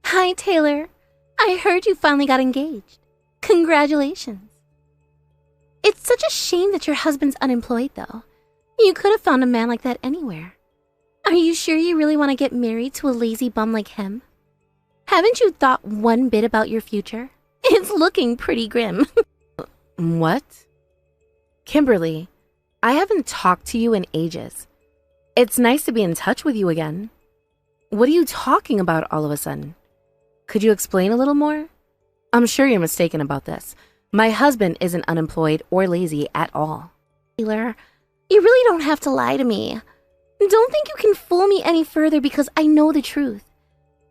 Hi, Taylor. I heard you finally got engaged. Congratulations. It's such a shame that your husband's unemployed, though. You could have found a man like that anywhere. Are you sure you really want to get married to a lazy bum like him? Haven't you thought one bit about your future? It's looking pretty grim. What? Kimberly, I haven't talked to you in ages. It's nice to be in touch with you again. What are you talking about all of a sudden? Could you explain a little more? I'm sure you're mistaken about this. My husband isn't unemployed or lazy at all. Taylor, you really don't have to lie to me. Don't think you can fool me any further because I know the truth.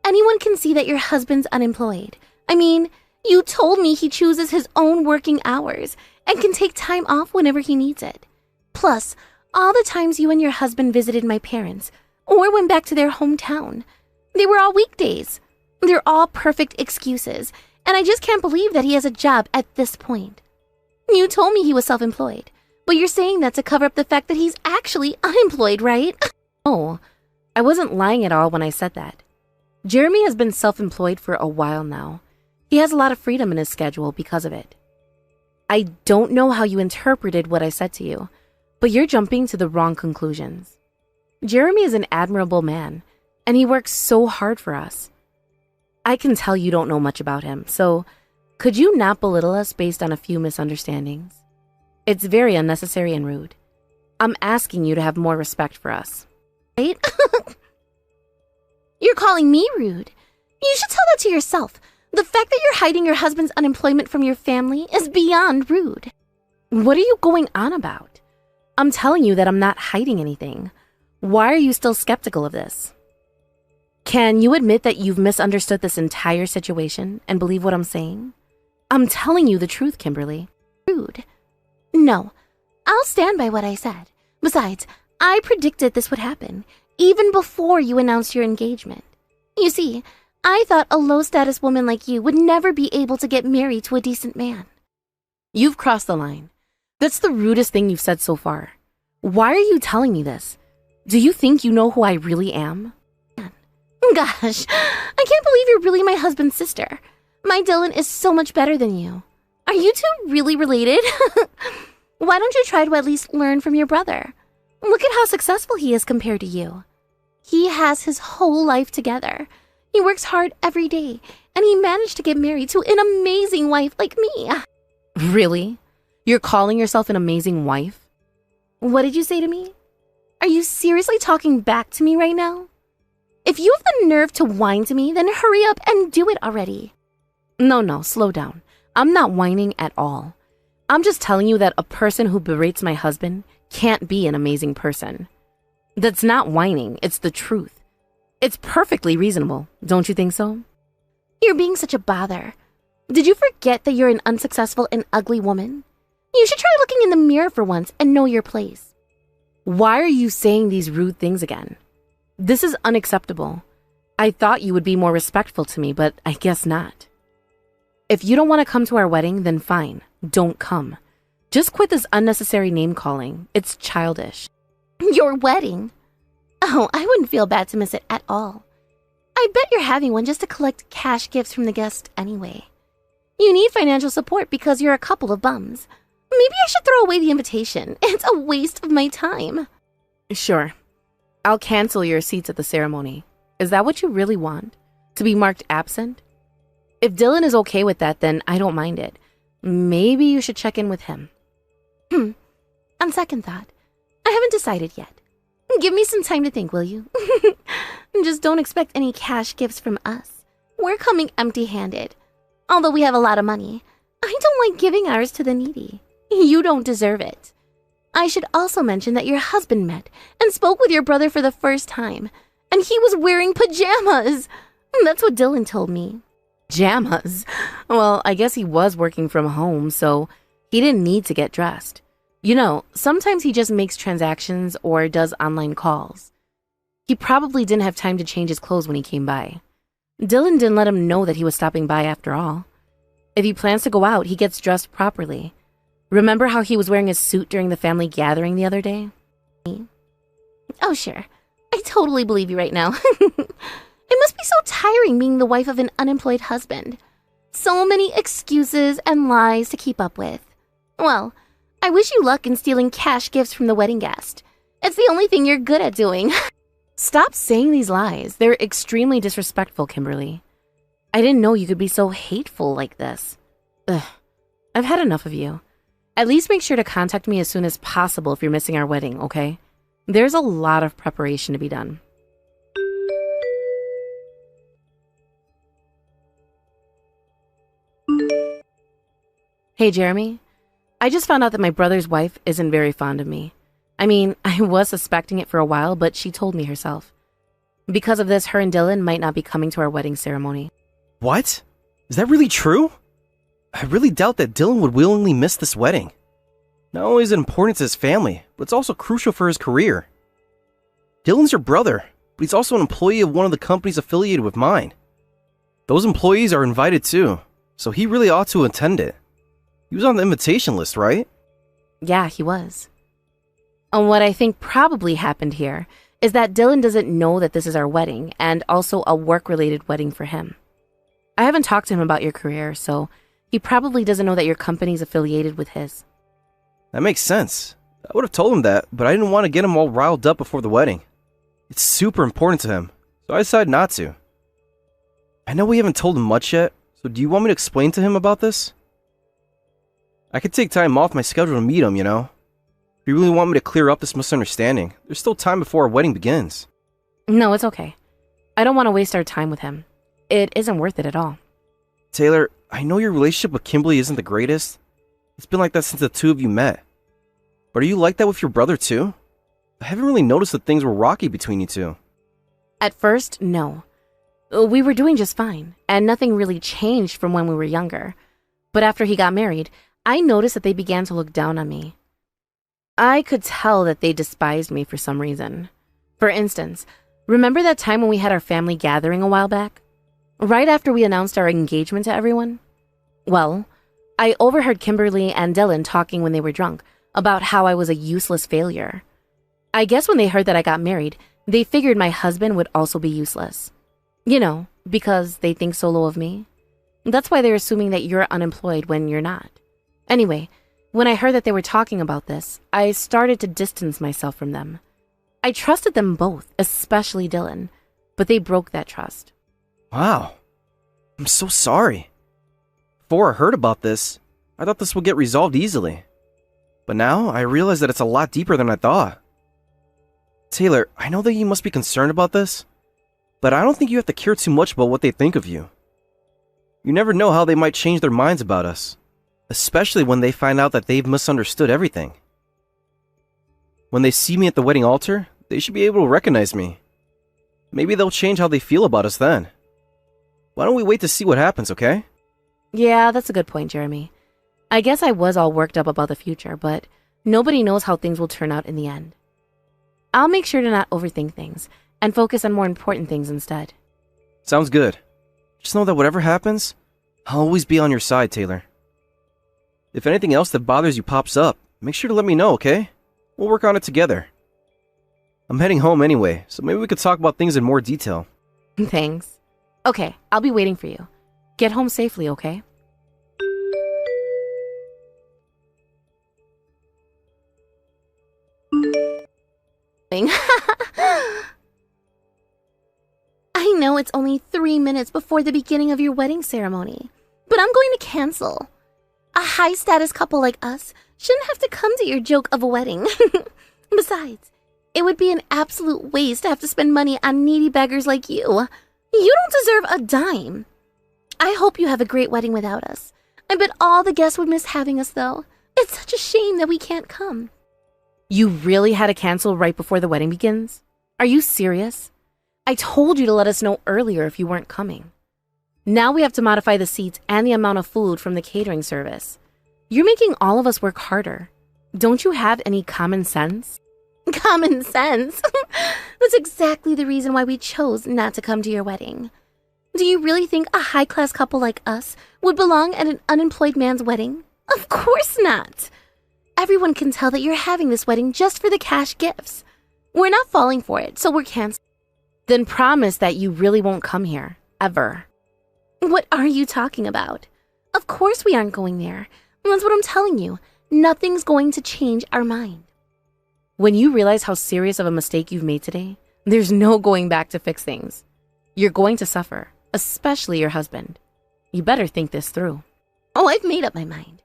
Anyone can see that your husband's unemployed. I mean, you told me he chooses his own working hours and can take time off whenever he needs it. Plus, all the times you and your husband visited my parents or went back to their hometown, they were all weekdays. They're all perfect excuses, and I just can't believe that he has a job at this point. You told me he was self-employed, but you're saying that to cover up the fact that he's actually unemployed, right? Oh, I wasn't lying at all when I said that. Jeremy has been self-employed for a while now. He has a lot of freedom in his schedule because of it. I don't know how you interpreted what I said to you, but you're jumping to the wrong conclusions. Jeremy is an admirable man, and he works so hard for us. I can tell you don't know much about him, so could you not belittle us based on a few misunderstandings? It's very unnecessary and rude. I'm asking you to have more respect for us. Right? You're calling me rude. You should tell that to yourself. The fact that you're hiding your husband's unemployment from your family is beyond rude. What are you going on about? I'm telling you that I'm not hiding anything. Why are you still skeptical of this? Can you admit that you've misunderstood this entire situation and believe what I'm saying? I'm telling you the truth, Kimberly. Rude. No, I'll stand by what I said. Besides, I predicted this would happen, even before you announced your engagement. You see, I thought a low-status woman like you would never be able to get married to a decent man. You've crossed the line. That's the rudest thing you've said so far. Why are you telling me this? Do you think you know who I really am? Gosh, I can't believe you're really my husband's sister. My Dylan is so much better than you. Are you two really related? Why don't you try to at least learn from your brother? Look at how successful he is compared to you. He has his whole life together. He works hard every day, and he managed to get married to an amazing wife like me. Really? You're calling yourself an amazing wife? What did you say to me? Are you seriously talking back to me right now? If you have the nerve to whine to me, then hurry up and do it already. No, slow down. I'm not whining at all. I'm just telling you that a person who berates my husband can't be an amazing person. That's not whining, it's the truth. It's perfectly reasonable, don't you think so? You're being such a bother. Did you forget that you're an unsuccessful and ugly woman? You should try looking in the mirror for once and know your place. Why are you saying these rude things again? This is unacceptable. I thought you would be more respectful to me, but I guess not. If you don't want to come to our wedding, then fine, don't come. Just quit this unnecessary name-calling. It's childish. Your wedding? Oh, I wouldn't feel bad to miss it at all. I bet you're having one just to collect cash gifts from the guests anyway. You need financial support because you're a couple of bums. Maybe I should throw away the invitation. It's a waste of my time. Sure. I'll cancel your seats at the ceremony. Is that what you really want? To be marked absent? If Dylan is okay with that, then I don't mind it. Maybe you should check in with him. On second thought, I haven't decided yet. Give me some time to think, will you? Just don't expect any cash gifts from us. We're coming empty-handed. Although we have a lot of money, I don't like giving ours to the needy. You don't deserve it. I should also mention that your husband met and spoke with your brother for the first time, and he was wearing pajamas. That's what Dylan told me. Pajamas? Well, I guess he was working from home, so he didn't need to get dressed. You know, sometimes he just makes transactions or does online calls. He probably didn't have time to change his clothes when he came by. Dylan didn't let him know that he was stopping by after all. If he plans to go out, he gets dressed properly. Remember how he was wearing his suit during the family gathering the other day? Oh, sure. I totally believe you right now. It must so tiring being the wife of an unemployed husband. So many excuses and lies to keep up with. Well, I wish you luck in stealing cash gifts from the wedding guest. It's the only thing you're good at doing. Stop saying these lies. They're extremely disrespectful, Kimberly. I didn't know you could be so hateful like this. Ugh, I've had enough of you. At least make sure to contact me as soon as possible if you're missing our wedding, okay? There's a lot of preparation to be done. Hey, Jeremy. I just found out that my brother's wife isn't very fond of me. I mean, I was suspecting it for a while, but she told me herself. Because of this, her and Dylan might not be coming to our wedding ceremony. What? Is that really true? I really doubt that Dylan would willingly miss this wedding. Not only is it important to his family, but it's also crucial for his career. Dylan's your brother, but he's also an employee of one of the companies affiliated with mine. Those employees are invited too, so he really ought to attend it. He was on the invitation list, right? Yeah, he was. And what I think probably happened here is that Dylan doesn't know that this is our wedding, and also a work-related wedding for him. I haven't talked to him about your career, so he probably doesn't know that your company's affiliated with his. That makes sense. I would have told him that, but I didn't want to get him all riled up before the wedding. It's super important to him, so I decided not to. I know we haven't told him much yet, so do you want me to explain to him about this? I could take time off my schedule to meet him, you know? If you really want me to clear up this misunderstanding, there's still time before our wedding begins. No, it's okay. I don't want to waste our time with him. It isn't worth it at all. Taylor, I know your relationship with Kimberly isn't the greatest. It's been like that since the two of you met. But are you like that with your brother too? I haven't really noticed that things were rocky between you two. At first, no. We were doing just fine, and nothing really changed from when we were younger. But after he got married, I noticed that they began to look down on me. I could tell that they despised me for some reason. For instance, remember that time when we had our family gathering a while back? Right after we announced our engagement to everyone? Well, I overheard Kimberly and Dylan talking when they were drunk about how I was a useless failure. I guess when they heard that I got married, they figured my husband would also be useless. You know, because they think so low of me. That's why they're assuming that you're unemployed when you're not. Anyway, when I heard that they were talking about this, I started to distance myself from them. I trusted them both, especially Dylan, but they broke that trust. Wow. I'm so sorry. Before I heard about this, I thought this would get resolved easily. But now I realize that it's a lot deeper than I thought. Taylor, I know that you must be concerned about this, but I don't think you have to care too much about what they think of you. You never know how they might change their minds about us. Especially when they find out that they've misunderstood everything. When they see me at the wedding altar, they should be able to recognize me. Maybe they'll change how they feel about us then. Why don't we wait to see what happens, okay? Yeah, that's a good point, Jeremy. I guess I was all worked up about the future, but nobody knows how things will turn out in the end. I'll make sure to not overthink things and focus on more important things instead. Sounds good. Just know that whatever happens, I'll always be on your side, Taylor. If anything else that bothers you pops up, make sure to let me know, okay? We'll work on it together. I'm heading home anyway, so maybe we could talk about things in more detail. Thanks. Okay, I'll be waiting for you. Get home safely, okay? I know it's only 3 minutes before the beginning of your wedding ceremony, but I'm going to cancel. A high-status couple like us shouldn't have to come to your joke of a wedding. Besides, it would be an absolute waste to have to spend money on needy beggars like you. You don't deserve a dime. I hope you have a great wedding without us. I bet all the guests would miss having us, though. It's such a shame that we can't come. You really had to cancel right before the wedding begins? Are you serious? I told you to let us know earlier if you weren't coming. Now we have to modify the seats and the amount of food from the catering service. You're making all of us work harder. Don't you have any common sense? Common sense? That's exactly the reason why we chose not to come to your wedding. Do you really think a high-class couple like us would belong at an unemployed man's wedding? Of course not. Everyone can tell that you're having this wedding just for the cash gifts. We're not falling for it, so we're canceling. Then promise that you really won't come here, ever. What are you talking about? Of course we aren't going there. That's what I'm telling you. Nothing's going to change our mind. When you realize how serious of a mistake you've made today, there's no going back to fix things. You're going to suffer, especially your husband. You better think this through. Oh, I've made up my mind.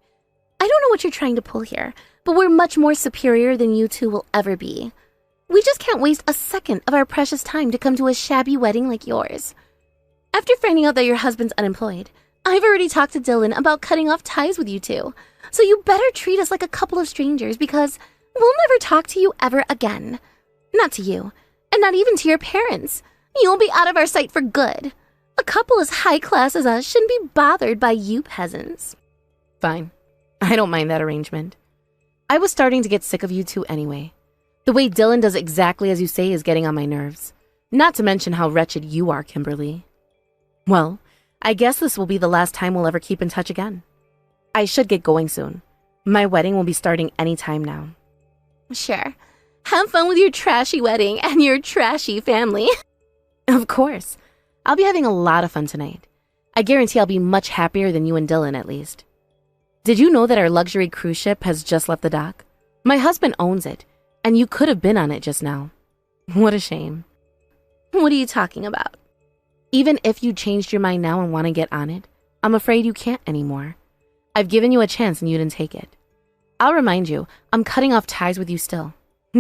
I don't know what you're trying to pull here, but we're much more superior than you two will ever be. We just can't waste a second of our precious time to come to a shabby wedding like yours. After finding out that your husband's unemployed, I've already talked to Dylan about cutting off ties with you two. So you better treat us like a couple of strangers because we'll never talk to you ever again. Not to you, and not even to your parents. You'll be out of our sight for good. A couple as high class as us shouldn't be bothered by you peasants. Fine. I don't mind that arrangement. I was starting to get sick of you two anyway. The way Dylan does exactly as you say is getting on my nerves. Not to mention how wretched you are, Kimberly. Well, I guess this will be the last time we'll ever keep in touch again. I should get going soon. My wedding will be starting any time now. Sure. Have fun with your trashy wedding and your trashy family. Of course. I'll be having a lot of fun tonight. I guarantee I'll be much happier than you and Dylan, at least. Did you know that our luxury cruise ship has just left the dock? My husband owns it, and you could have been on it just now. What a shame. What are you talking about? Even if you changed your mind now and want to get on it, I'm afraid you can't anymore. I've given you a chance and you didn't take it. I'll remind you, I'm cutting off ties with you still.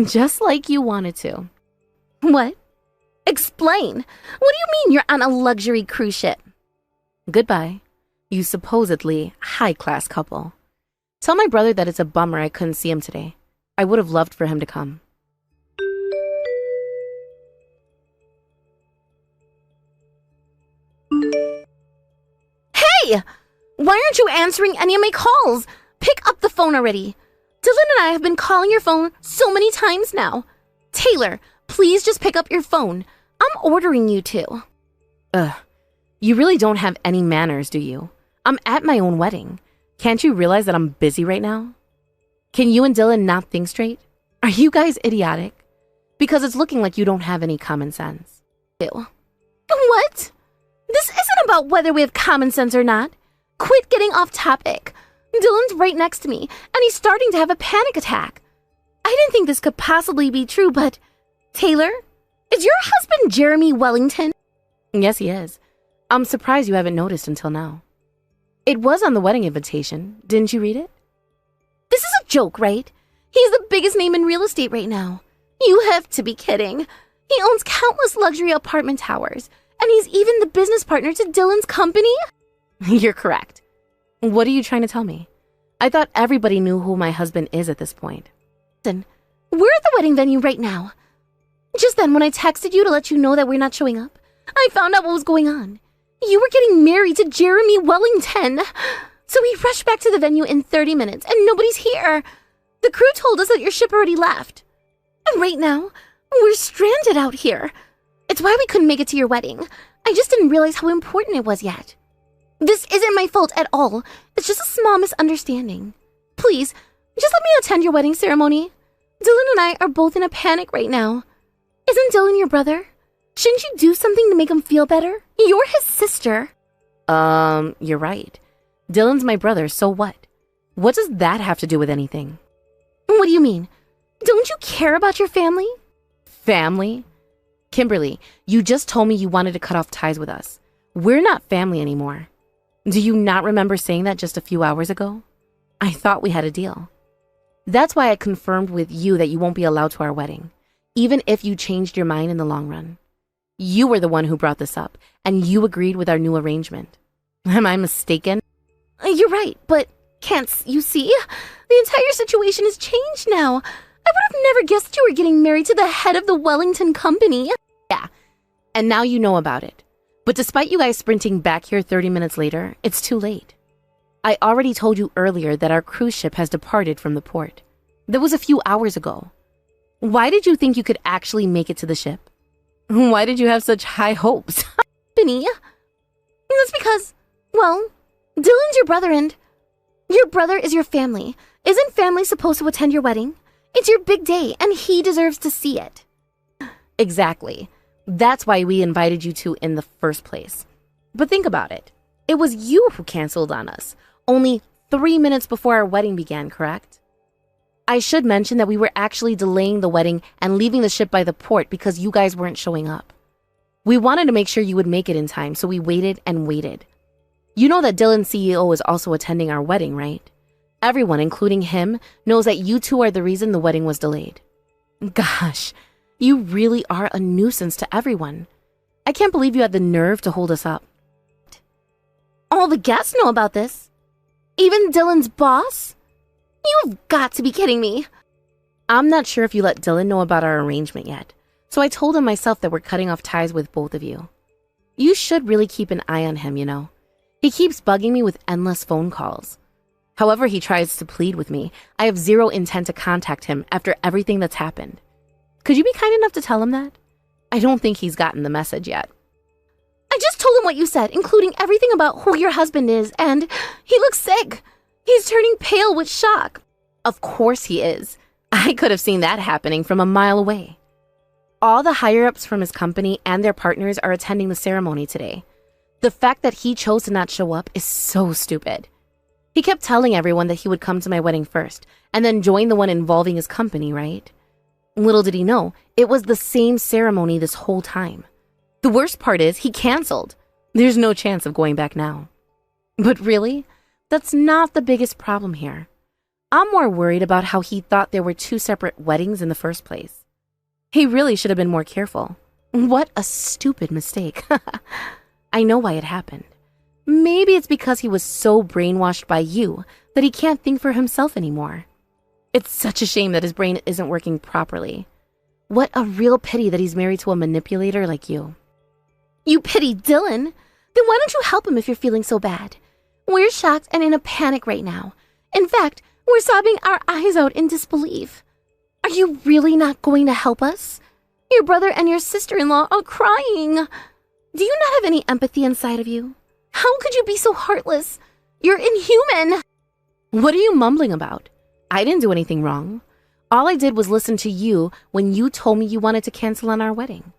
Just like you wanted to. What? Explain. What do you mean you're on a luxury cruise ship? Goodbye, you supposedly high-class couple. Tell my brother that it's a bummer I couldn't see him today. I would have loved for him to come. Hey! Why aren't you answering any of my calls? Pick up the phone already. Dylan and I have been calling your phone so many times now. Taylor, please just pick up your phone. I'm ordering you to. Ugh. You really don't have any manners, do you? I'm at my own wedding. Can't you realize that I'm busy right now? Can you and Dylan not think straight? Are you guys idiotic? Because it's looking like you don't have any common sense. Ew. What? This isn't about whether we have common sense or not. Quit getting off topic. Dylan's right next to me, and he's starting to have a panic attack. I didn't think this could possibly be true, but... Taylor, is your husband Jeremy Wellington? Yes, he is. I'm surprised you haven't noticed until now. It was on the wedding invitation. Didn't you read it? This is a joke, right? He's the biggest name in real estate right now. You have to be kidding. He owns countless luxury apartment towers, and he's even the business partner to Dylan's company? You're correct. What are you trying to tell me? I thought everybody knew who my husband is at this point. Listen, we're at the wedding venue right now. Just then, when I texted you to let you know that we're not showing up, I found out what was going on. You were getting married to Jeremy Wellington. So we rushed back to the venue in 30 minutes, and nobody's here. The crew told us that your ship already left. And right now, we're stranded out here. It's why we couldn't make it to your wedding. I just didn't realize how important it was yet. This isn't my fault at all. It's just a small misunderstanding. Please, just let me attend your wedding ceremony. Dylan and I are both in a panic right now. Isn't Dylan your brother? Shouldn't you do something to make him feel better? You're his sister. You're right. Dylan's my brother, so what? What does that have to do with anything? What do you mean? Don't you care about your family? Family? Kimberly, you just told me you wanted to cut off ties with us. We're not family anymore. Do you not remember saying that just a few hours ago? I thought we had a deal. That's why I confirmed with you that you won't be allowed to our wedding, even if you changed your mind in the long run. You were the one who brought this up, and you agreed with our new arrangement. Am I mistaken? You're right, but can't you see? The entire situation has changed now. I would have never guessed you were getting married to the head of the Wellington company. Yeah, and now you know about it. But despite you guys sprinting back here 30 minutes later, it's too late. I already told you earlier that our cruise ship has departed from the port. That was a few hours ago. Why did you think you could actually make it to the ship? Why did you have such high hopes? Benny, that's because, well, Dylan's your brother and your brother is your family. Isn't family supposed to attend your wedding? It's your big day and he deserves to see it. Exactly. That's why we invited you two in the first place. But think about it. It was you who canceled on us, only 3 minutes before our wedding began, correct? I should mention that we were actually delaying the wedding and leaving the ship by the port because you guys weren't showing up. We wanted to make sure you would make it in time, so we waited and waited. You know that Dylan's CEO is also attending our wedding, right? Everyone, including him, knows that you two are the reason the wedding was delayed. Gosh, you really are a nuisance to everyone. I can't believe you had the nerve to hold us up. All the guests know about this. Even Dylan's boss? You've got to be kidding me. I'm not sure if you let Dylan know about our arrangement yet, so I told him myself that we're cutting off ties with both of you. You should really keep an eye on him, you know. He keeps bugging me with endless phone calls. However he tries to plead with me, I have zero intent to contact him after everything that's happened. Could you be kind enough to tell him that? I don't think he's gotten the message yet. I just told him what you said, including everything about who your husband is, and he looks sick. He's turning pale with shock. Of course he is. I could have seen that happening from a mile away. All the higher-ups from his company and their partners are attending the ceremony today. The fact that he chose to not show up is so stupid. He kept telling everyone that he would come to my wedding first, and then join the one involving his company, right? Little did he know, it was the same ceremony this whole time. The worst part is, he canceled. There's no chance of going back now. But really, that's not the biggest problem here. I'm more worried about how he thought there were two separate weddings in the first place. He really should have been more careful. What a stupid mistake. I know why it happened. Maybe it's because he was so brainwashed by you that he can't think for himself anymore. It's such a shame that his brain isn't working properly. What a real pity that he's married to a manipulator like you. You pity Dylan? Then why don't you help him if you're feeling so bad? We're shocked and in a panic right now. In fact, we're sobbing our eyes out in disbelief. Are you really not going to help us? Your brother and your sister-in-law are crying. Do you not have any empathy inside of you? How could you be so heartless? You're inhuman. What are you mumbling about? I didn't do anything wrong. All I did was listen to you when you told me you wanted to cancel on our wedding.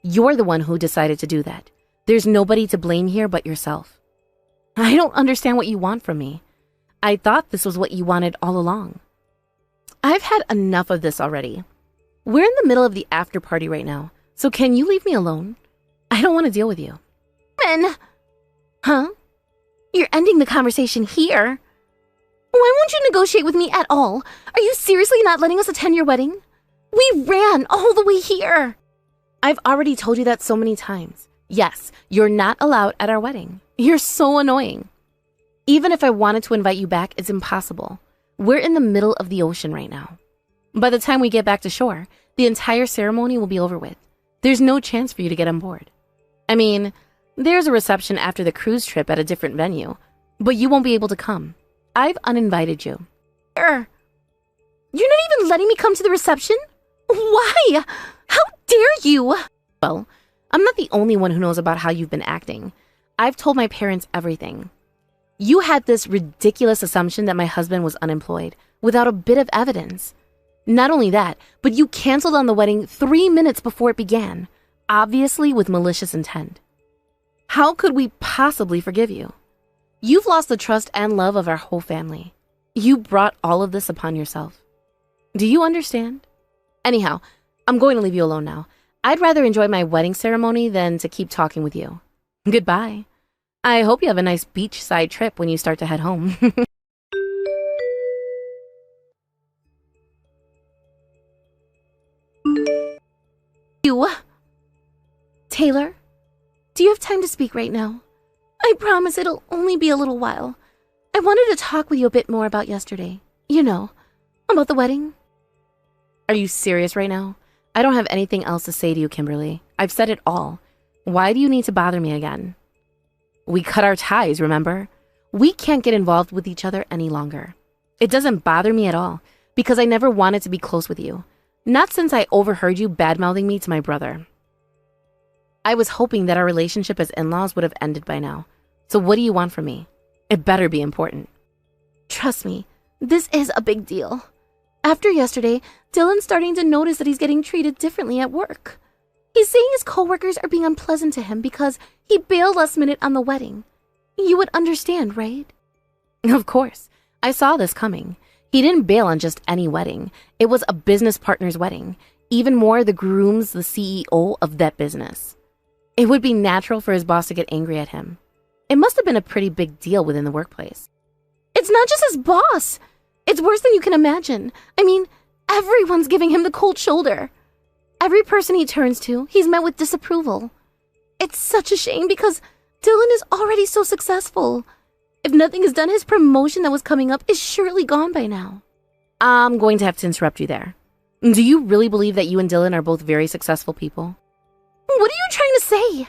You're the one who decided to do that. There's nobody to blame here but yourself. I don't understand what you want from me. I thought this was what you wanted all along. I've had enough of this already. We're in the middle of the after party right now, so can you leave me alone? I don't want to deal with you. Men! Huh? You're ending the conversation here. Why won't you negotiate with me at all? Are you seriously not letting us attend your wedding? We ran all the way here. I've already told you that so many times. Yes, you're not allowed at our wedding. You're so annoying. Even if I wanted to invite you back, it's impossible. We're in the middle of the ocean right now. By the time we get back to shore, the entire ceremony will be over with. There's no chance for you to get on board. I mean, there's a reception after the cruise trip at a different venue, but you won't be able to come. I've uninvited you. You're not even letting me come to the reception? Why? How dare you? Well, I'm not the only one who knows about how you've been acting. I've told my parents everything. You had this ridiculous assumption that my husband was unemployed without a bit of evidence. Not only that, but you canceled on the wedding 3 minutes before it began, obviously with malicious intent. How could we possibly forgive you? You've lost the trust and love of our whole family. You brought all of this upon yourself. Do you understand? Anyhow, I'm going to leave you alone now. I'd rather enjoy my wedding ceremony than to keep talking with you. Goodbye. I hope you have a nice beachside trip when you start to head home. You. Taylor, do you have time to speak right now? I promise it'll only be a little while. I wanted to talk with you a bit more about yesterday. You know, about the wedding. Are you serious right now? I don't have anything else to say to you, Kimberly. I've said it all. Why do you need to bother me again? We cut our ties, remember? We can't get involved with each other any longer. It doesn't bother me at all, because I never wanted to be close with you. Not since I overheard you bad-mouthing me to my brother. I was hoping that our relationship as in-laws would have ended by now. So what do you want from me? It better be important. Trust me, this is a big deal. After yesterday, Dylan's starting to notice that he's getting treated differently at work. He's saying his coworkers are being unpleasant to him because he bailed last minute on the wedding. You would understand, right? Of course. I saw this coming. He didn't bail on just any wedding. It was a business partner's wedding. Even more, the groom's the CEO of that business. It would be natural for his boss to get angry at him. It must have been a pretty big deal within the workplace. It's not just his boss. It's worse than you can imagine. I mean, everyone's giving him the cold shoulder. Every person he turns to, he's met with disapproval. It's such a shame because Dylan is already so successful. If nothing is done, his promotion that was coming up is surely gone by now. I'm going to have to interrupt you there. Do you really believe that you and Dylan are both very successful people? What are you trying to say?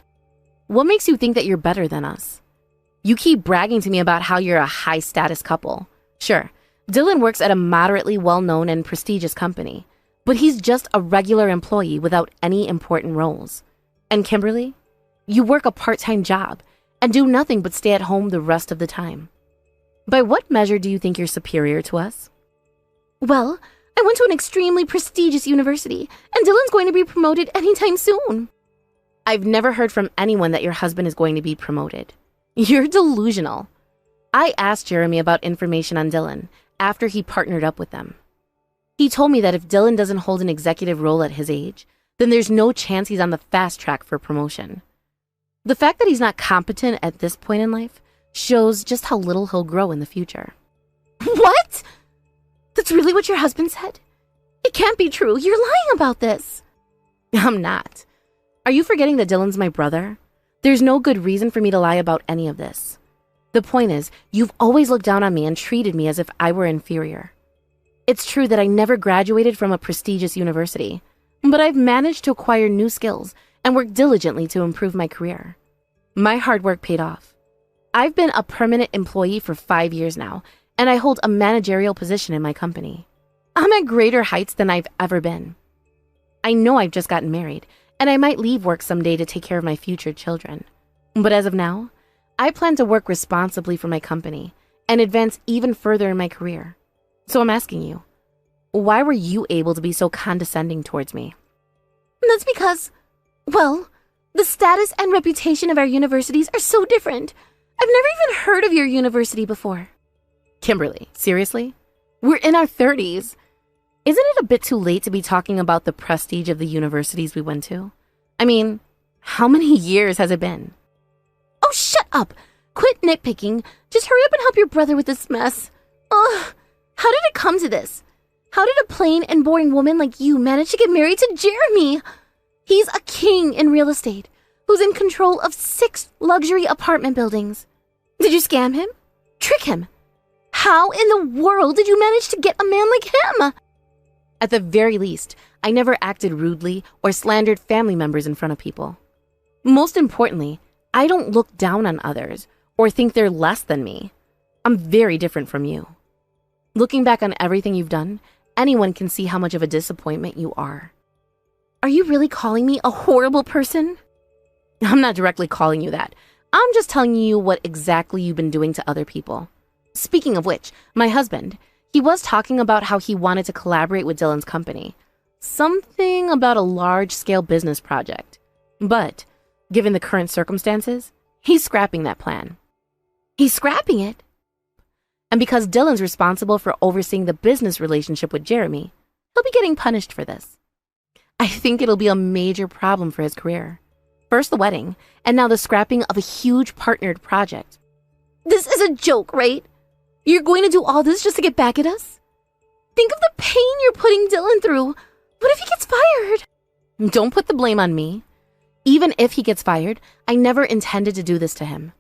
What makes you think that you're better than us? You keep bragging to me about how you're a high-status couple. Sure, Dylan works at a moderately well-known and prestigious company, but he's just a regular employee without any important roles. And Kimberly, you work a part-time job and do nothing but stay at home the rest of the time. By what measure do you think you're superior to us? Well, I went to an extremely prestigious university, and Dylan's going to be promoted anytime soon. I've never heard from anyone that your husband is going to be promoted. You're delusional. I asked Jeremy about information on Dylan after he partnered up with them. He told me that if Dylan doesn't hold an executive role at his age, then there's no chance he's on the fast track for promotion. The fact that he's not competent at this point in life shows just how little he'll grow in the future. What? That's really what your husband said? It can't be true. You're lying about this. I'm not. Are you forgetting that Dylan's my brother? There's no good reason for me to lie about any of this. The point is, you've always looked down on me and treated me as if I were inferior. It's true that I never graduated from a prestigious university, but I've managed to acquire new skills and work diligently to improve my career. My hard work paid off. I've been a permanent employee for 5 years now, and I hold a managerial position in my company. I'm at greater heights than I've ever been. I know I've just gotten married, and I might leave work someday to take care of my future children. But as of now, I plan to work responsibly for my company and advance even further in my career. So I'm asking you, why were you able to be so condescending towards me? That's because, well, the status and reputation of our universities are so different. I've never even heard of your university before. Kimberly, seriously? We're in our 30s. Isn't it a bit too late to be talking about the prestige of the universities we went to? I mean, how many years has it been? Oh, shut up! Quit nitpicking. Just hurry up and help your brother with this mess. Ugh, how did it come to this? How did a plain and boring woman like you manage to get married to Jeremy? He's a king in real estate, who's in control of 6 luxury apartment buildings. Did you scam him? Trick him? How in the world did you manage to get a man like him? At the very least, I never acted rudely or slandered family members in front of people. Most importantly, I don't look down on others or think they're less than me. I'm very different from you. Looking back on everything you've done, anyone can see how much of a disappointment you are. Are you really calling me a horrible person? I'm not directly calling you that. I'm just telling you what exactly you've been doing to other people. Speaking of which, my husband, he was talking about how he wanted to collaborate with Dylan's company. Something about a large-scale business project. But, given the current circumstances, he's scrapping that plan. He's scrapping it? And because Dylan's responsible for overseeing the business relationship with Jeremy, he'll be getting punished for this. I think it'll be a major problem for his career. First the wedding, and now the scrapping of a huge partnered project. This is a joke, right? You're going to do all this just to get back at us? Think of the pain you're putting Dylan through. What if he gets fired? Don't put the blame on me. Even if he gets fired, I never intended to do this to him.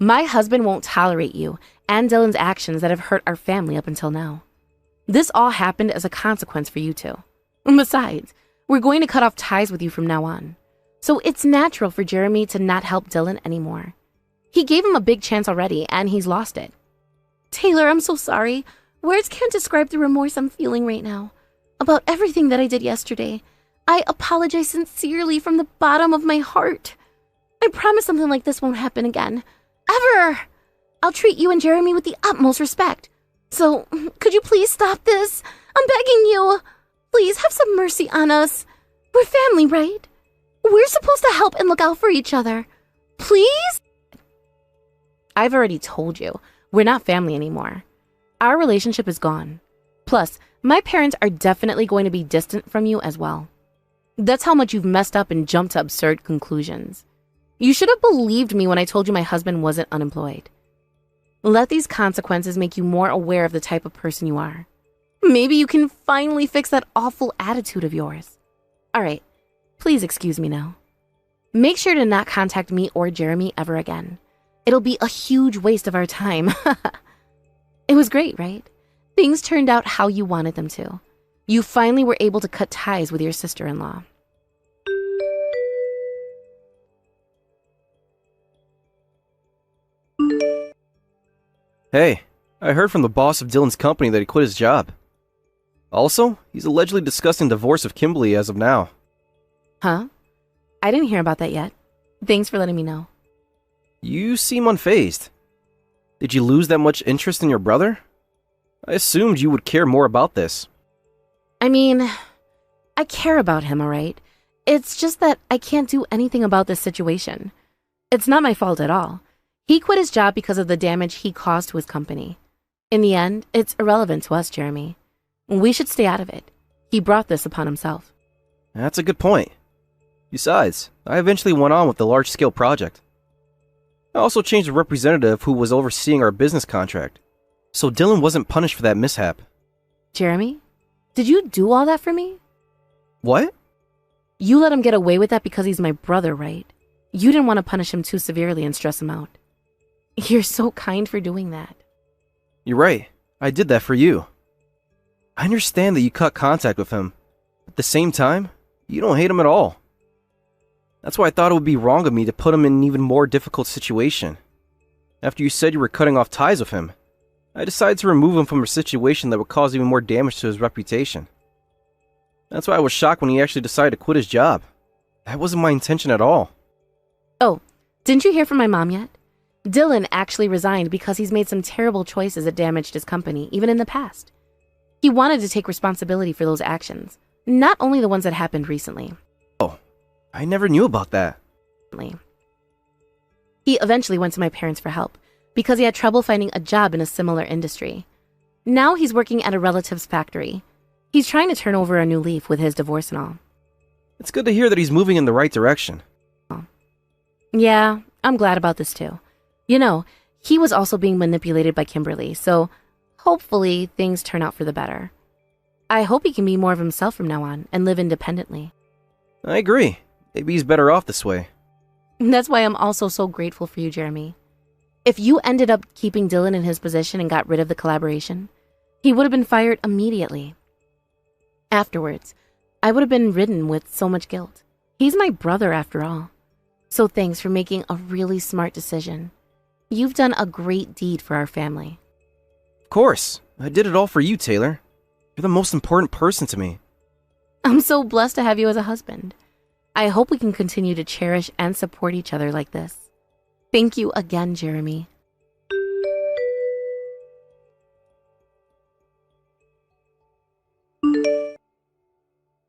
My husband won't tolerate you and Dylan's actions that have hurt our family up until now. This all happened as a consequence for you two. Besides, we're going to cut off ties with you from now on. So it's natural for Jeremy to not help Dylan anymore. He gave him a big chance already, and he's lost it. Taylor, I'm so sorry. Words can't describe the remorse I'm feeling right now. About everything that I did yesterday. I apologize sincerely from the bottom of my heart. I promise something like this won't happen again. Ever! I'll treat you and Jeremy with the utmost respect. So, could you please stop this? I'm begging you. Please have some mercy on us. We're family, right? We're supposed to help and look out for each other. Please? I've already told you, we're not family anymore. Our relationship is gone. Plus, my parents are definitely going to be distant from you as well. That's how much you've messed up and jumped to absurd conclusions. You should have believed me when I told you my husband wasn't unemployed. Let these consequences make you more aware of the type of person you are. Maybe you can finally fix that awful attitude of yours. All right, please excuse me now. Make sure to not contact me or Jeremy ever again. It'll be a huge waste of our time. It was great, right? Things turned out how you wanted them to. You finally were able to cut ties with your sister-in-law. Hey, I heard from the boss of Dylan's company that he quit his job. Also, he's allegedly discussing divorce of Kimberly as of now. Huh? I didn't hear about that yet. Thanks for letting me know. You seem unfazed. Did you lose that much interest in your brother? I assumed you would care more about this. I mean, I care about him, all right? It's just that I can't do anything about this situation. It's not my fault at all. He quit his job because of the damage he caused to his company. In the end, it's irrelevant to us, Jeremy. We should stay out of it. He brought this upon himself. That's a good point. Besides, I eventually went on with the large-scale project. I also changed the representative who was overseeing our business contract, so Dylan wasn't punished for that mishap. Jeremy, did you do all that for me? What? You let him get away with that because he's my brother, right? You didn't want to punish him too severely and stress him out. You're so kind for doing that. You're right. I did that for you. I understand that you cut contact with him. At the same time, you don't hate him at all. That's why I thought it would be wrong of me to put him in an even more difficult situation. After you said you were cutting off ties with him, I decided to remove him from a situation that would cause even more damage to his reputation. That's why I was shocked when he actually decided to quit his job. That wasn't my intention at all. Oh, didn't you hear from my mom yet? Dylan actually resigned because he's made some terrible choices that damaged his company, even in the past. He wanted to take responsibility for those actions, not only the ones that happened recently. Oh, I never knew about that. He eventually went to my parents for help because he had trouble finding a job in a similar industry. Now he's working at a relative's factory. He's trying to turn over a new leaf with his divorce and all. It's good to hear that he's moving in the right direction. Yeah, I'm glad about this too. You know, he was also being manipulated by Kimberly, so hopefully things turn out for the better. I hope he can be more of himself from now on and live independently. I agree. Maybe he's better off this way. That's why I'm also so grateful for you, Jeremy. If you ended up keeping Dylan in his position and got rid of the collaboration, he would have been fired immediately. Afterwards, I would have been ridden with so much guilt. He's my brother after all. So thanks for making a really smart decision. You've done a great deed for our family. Of course. I did it all for you, Taylor. You're the most important person to me. I'm so blessed to have you as a husband. I hope we can continue to cherish and support each other like this. Thank you again, Jeremy.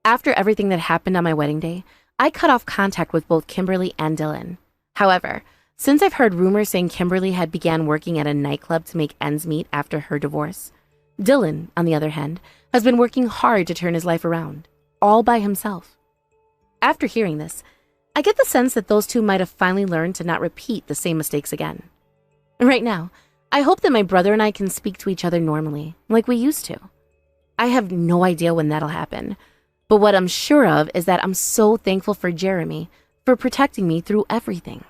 After everything that happened on my wedding day, I cut off contact with both Kimberly and Dylan. However, since I've heard rumors saying Kimberly had began working at a nightclub to make ends meet after her divorce, Dylan, on the other hand, has been working hard to turn his life around, all by himself. After hearing this, I get the sense that those two might have finally learned to not repeat the same mistakes again. Right now, I hope that my brother and I can speak to each other normally, like we used to. I have no idea when that'll happen, but what I'm sure of is that I'm so thankful for Jeremy for protecting me through everything.